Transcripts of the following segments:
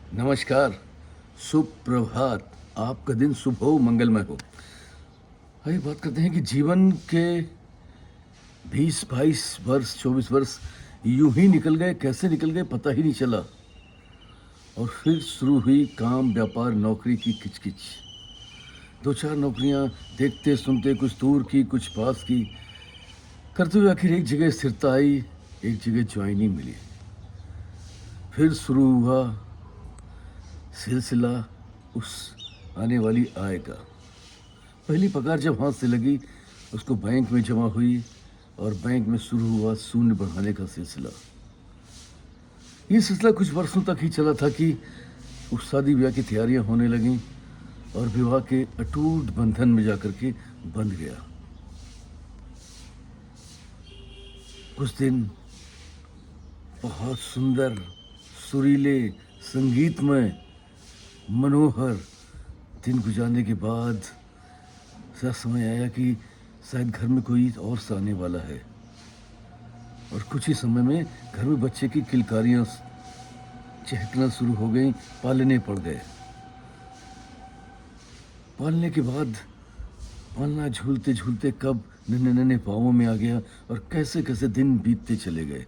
नमस्कार, सुप्रभात। आपका दिन शुभ हो, मंगलमय हो। आइए बात करते हैं कि जीवन के 20-22 वर्ष, 24 वर्ष यूं ही निकल गए, कैसे निकल गए पता ही नहीं चला। और फिर शुरू हुई काम, व्यापार, नौकरी की किचकिच। 2-4 नौकरियां देखते सुनते, कुछ दूर की, कुछ पास की, करते हुए आखिर एक जगह स्थिरता आई, एक जगह ज्वाइनिंग मिली। फिर शुरू हुआ सिलसिला उस आने वाली आय का। पहली पगार जब हाथ से लगी, उसको बैंक में जमा हुई और बैंक में शुरू हुआ शून्य बढ़ाने का सिलसिला। ये सिलसिला कुछ वर्षों तक ही चला था कि उस शादी ब्याह की तैयारियां होने लगीं और विवाह के अटूट बंधन में जाकर के बंध गया। कुछ दिन बहुत सुंदर, सुरीले, संगीतमय, मनोहर दिन गुजारने के बाद ऐसा समय आया कि शायद घर में कोई और सा आने वाला है। और कुछ ही समय में घर में बच्चे की किलकारियां चहकना शुरू हो गई, पालने पड़ गए। पालने के बाद पालना झूलते झूलते कब नन्हे नन्हे पाँवों में आ गया और कैसे कैसे दिन बीतते चले गए।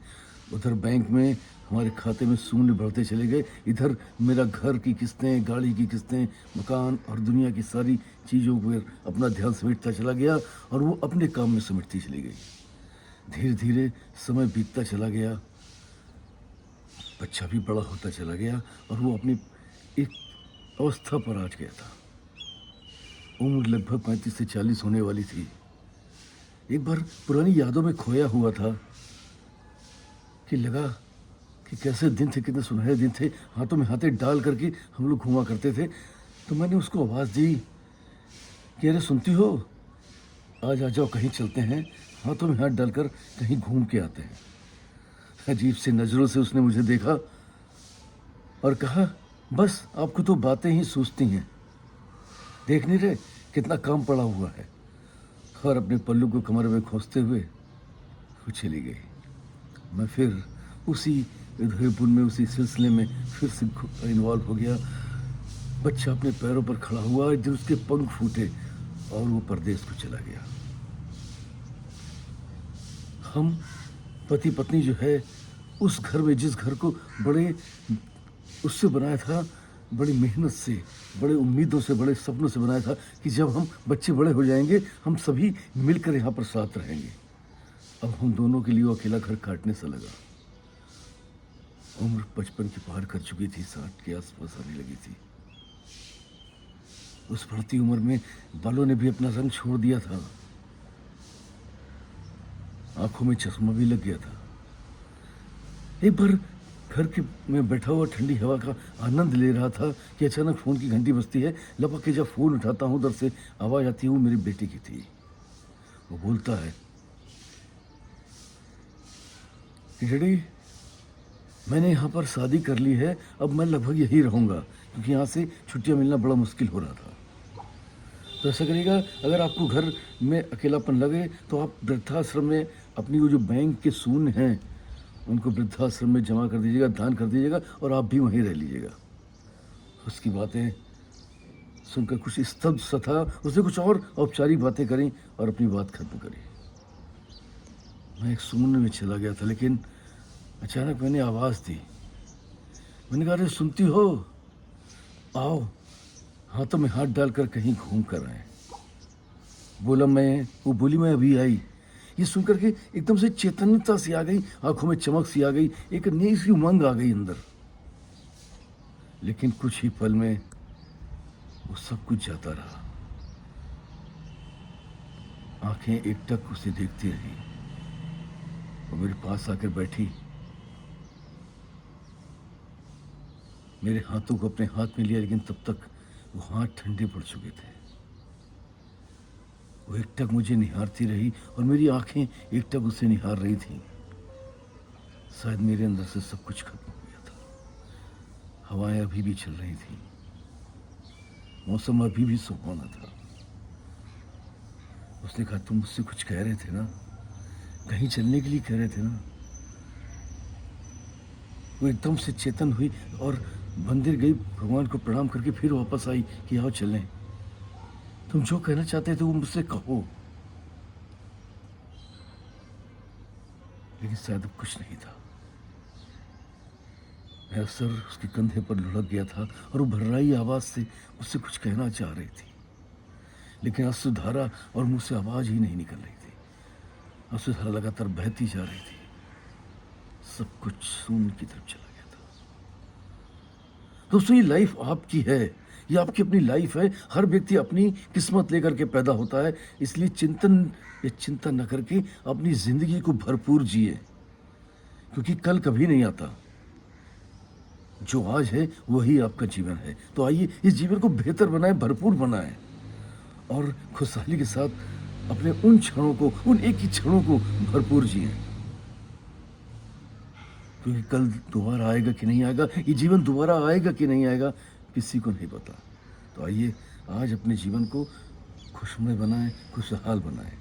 उधर बैंक में हमारे खाते में शून्य बढ़ते चले गए, इधर मेरा घर की किस्तें, गाड़ी की किस्तें, मकान और दुनिया की सारी चीज़ों पर अपना ध्यान समेटता चला गया और वो अपने काम में समेटती चली गई। धीरे धीरे समय बीतता चला गया, बच्चा भी बड़ा होता चला गया और वो अपनी एक अवस्था पर आ गया था। उम्र लगभग 35 से 40 होने वाली थी। एक बार पुरानी यादों में खोया हुआ था कि लगा कि कैसे दिन थे, कितने सुनहरे दिन थे। हाथों में हाथे डाल करके हम लोग घुमा करते थे। तो मैंने उसको आवाज़ दी कि अरे सुनती हो, आज आ जाओ, कहीं चलते हैं, हाथों में हाथ डालकर कहीं घूम के आते हैं। अजीब सी नज़रों से उसने मुझे देखा और कहा, बस आपको तो बातें ही सूझती हैं, देख नहीं रहे कितना काम पड़ा हुआ है। और अपने पल्लू को कमर में खोसते हुए वो चली गई। मैं फिर उसी अधूरेपन में, उसी सिलसिले में फिर से इन्वॉल्व हो गया। बच्चा अपने पैरों पर खड़ा हुआ, जब उसके पंख फूटे और वो परदेश को चला गया। हम पति पत्नी जो है, उस घर में, जिस घर को बड़े उससे बनाया था, बड़ी मेहनत से, बड़े उम्मीदों से, बड़े सपनों से बनाया था कि जब हम बच्चे बड़े हो जाएंगे हम सभी मिलकर यहाँ पर साथ रहेंगे। अब हम दोनों के लिए वो अकेला घर काटने सा लगा। उम्र 55 की पार कर चुकी थी, 60 के आसपास आने लगी थी। उस बढ़ती उम्र में बालों ने भी अपना रंग छोड़ दिया था, आंखों में चश्मा भी लग गया था। एक बार घर के में बैठा हुआ ठंडी हवा का आनंद ले रहा था कि अचानक फ़ोन की घंटी बजती है। लपक के जब फ़ोन उठाता हूँ, उधर से आवाज़ आती है, वो मेरी बेटी की थी। वो बोलता है कि डैडी, मैंने यहाँ पर शादी कर ली है, अब मैं लगभग यहीं रहूँगा क्योंकि यहाँ से छुट्टियाँ मिलना बड़ा मुश्किल हो रहा था। तो ऐसा करिएगा, अगर आपको घर में अकेलापन लगे तो आप वृद्धाश्रम में अपनी वो जो बैंक के शून्य हैं उनको वृद्धाश्रम में जमा कर दीजिएगा, दान कर दीजिएगा और आप भी वहीं रह लीजिएगा। उसकी बातें सुनकर कुछ स्तब्ध सा था। उसने कुछ और औपचारिक बातें करी और अपनी बात खत्म करी। मैं एक शून्य में चला गया था, लेकिन अचानक मैंने आवाज़ दी। मैंने कहा, अरे सुनती हो, आओ हाथों में हाथ डालकर कहीं घूम कर आए। वो बोली मैं अभी आई। ये सुनकर के एकदम से चैतन्यता सी आ गई, आंखों में चमक सी आ गई, एक नई सी उमंग आ गई अंदर। लेकिन कुछ ही पल में वो सब कुछ जाता रहा। आंखें एकटक उसे देखती रही। वो मेरे पास आकर बैठी, मेरे हाथों को अपने हाथ में लिया, लेकिन तब तक वो हाथ ठंडे पड़ चुके थे। वो एकटक मुझे निहारती रही और मेरी आंखें एकटक उसे निहार रही थीं। शायद मेरे अंदर से सब कुछ खत्म हो गया था। हवाएं अभी भी चल रही थीं, मौसम अभी भी सुहाना था। उसने कहा, तुम मुझसे कुछ कह रहे थे ना, कहीं चलने के लिए कह रहे थे ना। वो एकदम से चेतन हुई और मंदिर गई, भगवान को प्रणाम करके फिर वापस आई कि आओ चलें। तुम जो कहना चाहते थे वो मुझसे कहो। लेकिन शायद अब कुछ नहीं था। मेरा सर उसके कंधे पर लुढ़क गया था और वो भर्राई आवाज से मुझसे कुछ कहना चाह रही थी, लेकिन अश्रुधारा और मुंह से आवाज ही नहीं निकल रही थी। अश्रुधारा लगातार बहती जा रही थी। सब कुछ शून्य की तरफ चला गया था। दोस्तों, ये लाइफ आपकी है, ये आपकी अपनी लाइफ है। हर व्यक्ति अपनी किस्मत लेकर के पैदा होता है, इसलिए चिंता न करके अपनी जिंदगी को भरपूर जिए, क्योंकि कल कभी नहीं आता। जो आज है वही आपका जीवन है। तो आइए इस जीवन को बेहतर बनाएं, भरपूर बनाएं और खुशहाली के साथ अपने उन क्षणों को, उन एक ही क्षणों को भरपूर जिएं, क्योंकि कल दोबारा आएगा कि नहीं आएगा, ये जीवन दोबारा आएगा कि नहीं आएगा, किसी को नहीं पता। तो आइए आज अपने जीवन को खुशमय बनाएं, खुशहाल बनाएं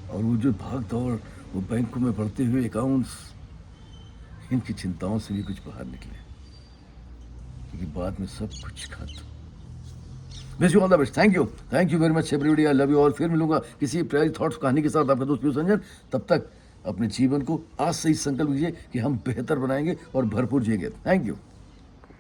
और वो जो भाग दौड़, वो बैंकों में बढ़ते हुए अकाउंट्स, इनकी चिंताओं से भी कुछ बाहर निकले, क्योंकि बाद में सब कुछ खत्म। Wish you all the best. Thank you very much everybody. I love you all. फिर मिलूंगा किसी प्यारी थॉट्स कहानी के साथ, आपका दोस्त पीयूष रंजन। तब तक अपने जीवन को आज से ही संकल्प कीजिए कि हम बेहतर बनाएंगे और भरपूर जिएंगे। Thank you.